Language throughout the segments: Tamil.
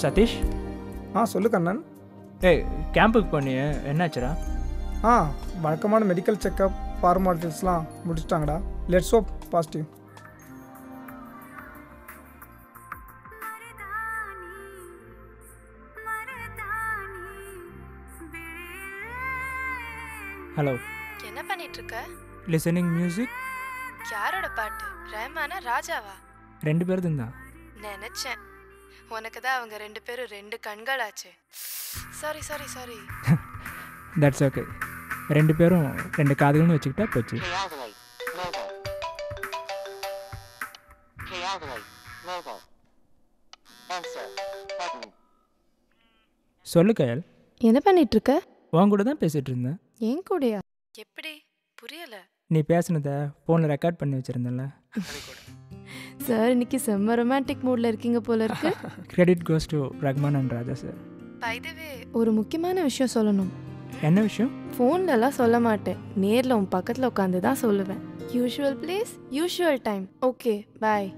சதீஷ். சொல்லு கண்ணன். ஏய், கேம்புக்கு போனியே, என்னாச்சுடா? வழக்கமான மெடிக்கல் செக்கப் ஃபார்மாலிட்டிஸ்லாம் முடிச்சிட்டாங்கடா. Let's hope positive. ஹலோ. என்ன பண்ணிட்டு இருக்க? Listening music. யாரோட பாட்டு? ரஹ்மானா ராஜாவா? 2 பேரும் தான். நினைச்சேன் உனக்கு தான் அவங்க 2 பேரும் 2 கண்களாச்சு. Sorry sorry sorry. That's okay. 2 பேரும் 2 காதுகள்னு வச்சுக்கிட்டா போச்சு. சொல்லு கயல். என்ன பண்ணிட்டு இருக்க? உன் கூட தான் பேசிட்டு இருந்தேன். என் கூடயா? எப்படி? புரியல. நீ பேசுனதை ஃபோனில் ரெக்கார்ட் பண்ணி வச்சுருந்தல. சார் இன்னைக்கு செம்ம ரொமான்டிக் மூடில் இருக்கீங்க போல இருக்கு. Credit goes to Rahman and Raja sir. By the way, ஒரு முக்கியமான விஷயம் சொல்லணும். என்ன விஷயம்? ஃபோன்லலாம் சொல்ல மாட்டேன், நேரில் உன் பக்கத்தில் உட்காந்து தான் சொல்லுவேன். Usual place, usual time. Okay, bye.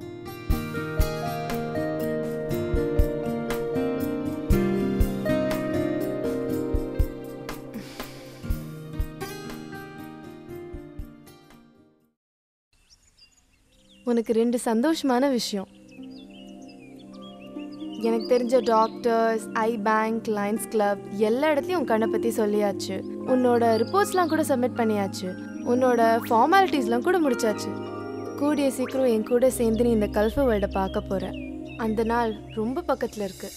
உனக்கு 2 சந்தோஷமான விஷயம். எனக்கு தெரிஞ்ச doctors, eye bank, lions club எல்லா இடத்துலையும் உன் கண்ணை பற்றி சொல்லியாச்சு. உன்னோட ரிப்போர்ட்ஸ்லாம் கூட சப்மிட் பண்ணியாச்சு. உன்னோட ஃபார்மாலிட்டிஸ்லாம் கூட முடிச்சாச்சு. கூடிய சீக்கிரம் என் கூட சேர்ந்து நீ இந்த கல்ஃபு வேர்ல்டை பார்க்க போகிற. அந்த நாள் ரொம்ப பக்கத்தில் இருக்கு.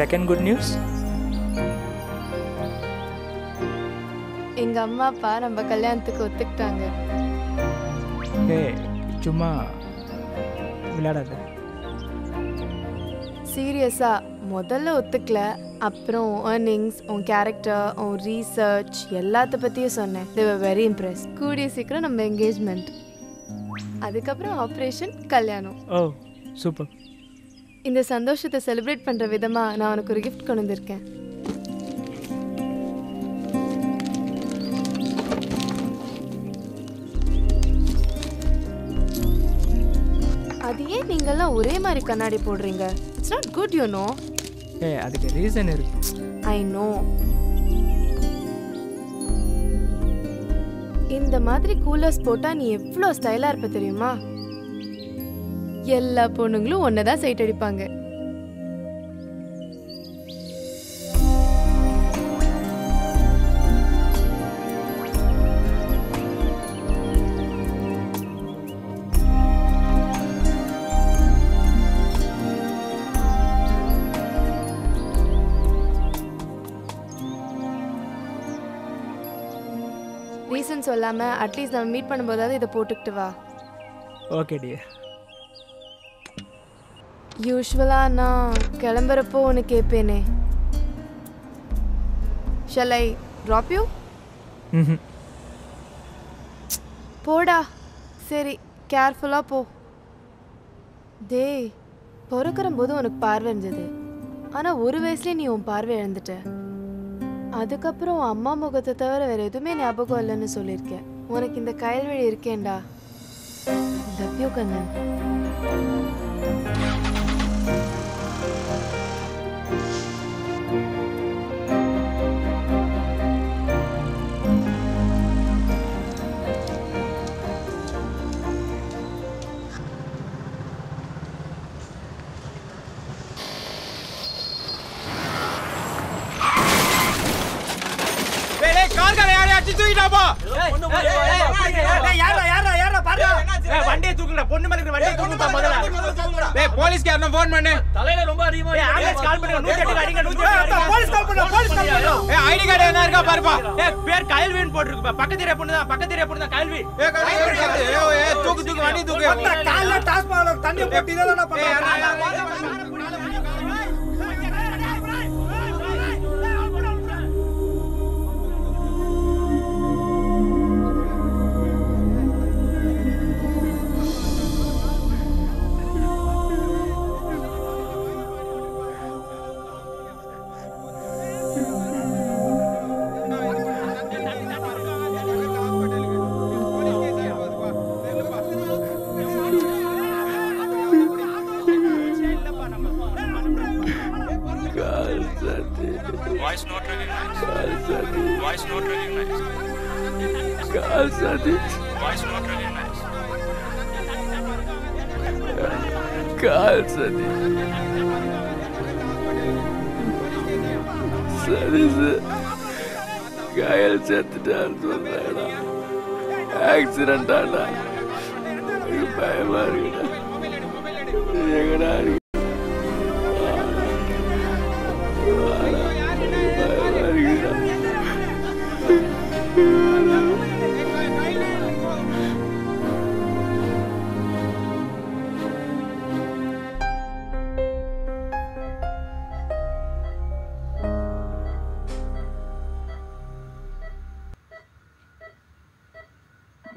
Second good news. எங்கள் அம்மா அப்பா நம்ம கல்யாணத்துக்கு ஒத்துக்கிட்டாங்க. ஏய், சும்மா விளையாடாத. சீரியஸா முதல்ல ஒத்துக்கல, அப்புறம் ஏர்னிங்ஸ், உன் கேரக்டர், உன் ரீசர்ச் எல்லாத்த பற்றியும் சொன்னேன். தே வர் வெரி இம்ப்ரெஸ். கூடிய சீக்கிரம் நம்ம என்கேஜ்மெண்ட், அதுக்கப்புறம் ஆப்ரேஷன், கல்யாணம். ஓ சூப்பர். இந்த சந்தோஷத்தை செலிப்ரேட் பண்ணுற விதமாக நான் உனக்கு ஒரு கிஃப்ட் கொண்டு வந்திருக்கேன். அது ஏன் நீங்கள்லாம் ஒரே மாதிரி கண்ணாடி போடுறீங்க? It's not good, you know. ஏய், அதுக்கு ரீசன் இருக்கு. I know. இந்த மாதிரி கூலர்ஸ் போட்டால் நீ எவ்வளோ ஸ்டைலாக இருப்ப தெரியுமா? எல்லா பொண்ணுங்களும் ஒன்றை தான் சைட் அடிப்பாங்க. ரீசன் சொல்லாமல் அட்லீஸ்ட் நம்ம மீட் பண்ணும்போதாவது இதை போட்டுக்கிட்டு வா. Okay dear. யூஸ்வலாக நான் கிளம்புறப்போ ஒன்று கேட்பேனே, ஷல் ஐ ட்ராப் யூ? போடா. சரி, கேர்ஃபுல்லாக போ. டேய், பிறக்கிற போது உனக்கு பார்வை இருந்தது, ஆனால் ஒரு வயசுலேயே நீ உன் பார்வை இழந்துட்ட. அதுக்கப்புறம் அம்மா முகத்தை தவிர வேறு எதுவுமே ஞாபகம் இல்லைன்னு சொல்லியிருக்கேன். உனக்கு இந்த கயல்வழி இருக்கேன்டா. Love you Kannan. வண்டியை தூக்குடா, பொண்ணு மேல இருக்கிற வண்டியை தூக்குடா முதல்ல. டேய், போலீஸ்க்கு யாரோ ஃபோன் பண்ணு. தலையில ரொம்ப அதிகமா இருக்கு. ஆம்புலன்ஸ் கால் பண்ணுங்க. 108 அடிங்க. 108 போலீஸ் கால் பண்ணு. போலீஸ் கால் பண்ணு. ஏய், ஐடி கார்டு என்ன இருக்கா பாருப்பா. ஏய், பேர் கயல்வின்னு போட்டுருக்கு. பக்கத்து ஏரியா பொண்ணு தான். பக்கத்து ஏரியா பொண்ணு தான் கயல்வி. ஏய், கயல்வி. ஏய், தூக்கு தூக்கு வண்டி தூக்கு. கால்ல டாஸ் பால தண்ணி போட்டு இதெல்லாம் பண்ணு. Voice not recognized. Call Satish. Voice not recognized. Call Satish. Satish. Kayal செத்துட்டான்னு சொன்னாடா. ஆக்சிடென்ட் ஆனா பயமா இருக்குடா. எங்கடா இருக்கு?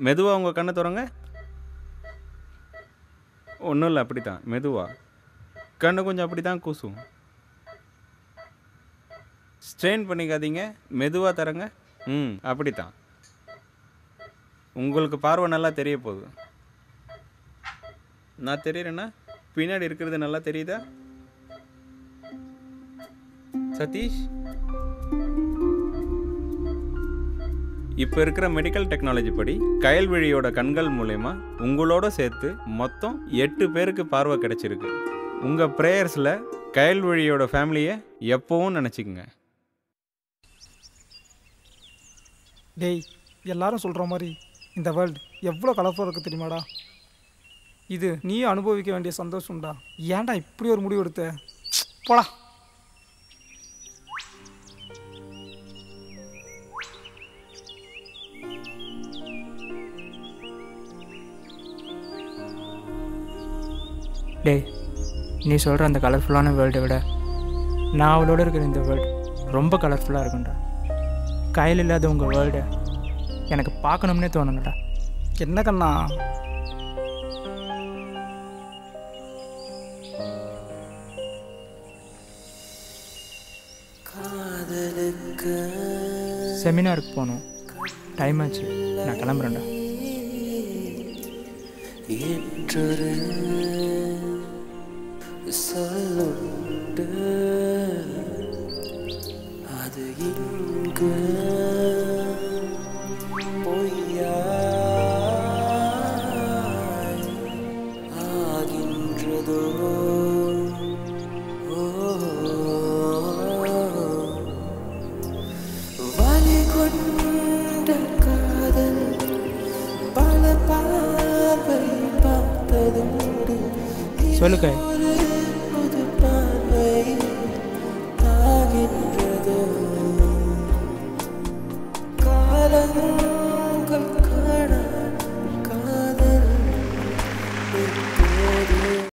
மெதுவாக உங்கள் கண்ணை திறங்க. ஒன்றும் இல்லை, அப்படி தான் மெதுவாக கண்ணு கொஞ்சம் அப்படி தான் கூசும். ஸ்ட்ரெயின் பண்ணிக்காதீங்க, மெதுவாக தரங்க. அப்படி தான். உங்களுக்கு பார்வை நல்லா தெரிய போகுது. நான் தெரியறேன்னா பின்னாடி இருக்கிறது நல்லா தெரியுதா சதீஷ்? இப்போ இருக்கிற மெடிக்கல் டெக்னாலஜி படி கயல்விழியோட கண்கள் மூலயமா உங்களோட சேர்த்து மொத்தம் 8 பேருக்கு பார்வை கிடைச்சிருக்கு. உங்கள் ப்ரேயர்ஸில் கயல்விழியோட ஃபேமிலியை எப்போவும் நினச்சிக்கங்க. டேய், எல்லாரும் சொல்கிற மாதிரி இந்த வேர்ல்டு எவ்வளோ கலர்ஃபுல்லாக இருக்குது தெரியுமாடா? இது நீ அனுபவிக்க வேண்டிய சந்தோஷம்டா. ஏன்டா இப்படி ஒரு முடிவு எடுத்த? போடா. டேய், நீ சொல்கிற அந்த கலர்ஃபுல்லான வேர்ல்டை விட நான் அவளோட இருக்கிற இந்த வேர்ல்டு ரொம்ப கலர்ஃபுல்லாக இருக்கும்டா. கையில் இல்லாத உங்கள் வேர்ல்டை எனக்கு பார்க்கணும்னே தோணுங்கடா. என்ன கண்ணா? செமினாருக்கு போகணும், டைம் ஆச்சு, நான் கிளம்புறேன்டா. சொல்லுண்டு அது இங்கு பொய்யா ஆகின்றதோ? வலி கொண்ட காதல் பல பார்வை பார்த்ததுண்டு. சொல்லுக்க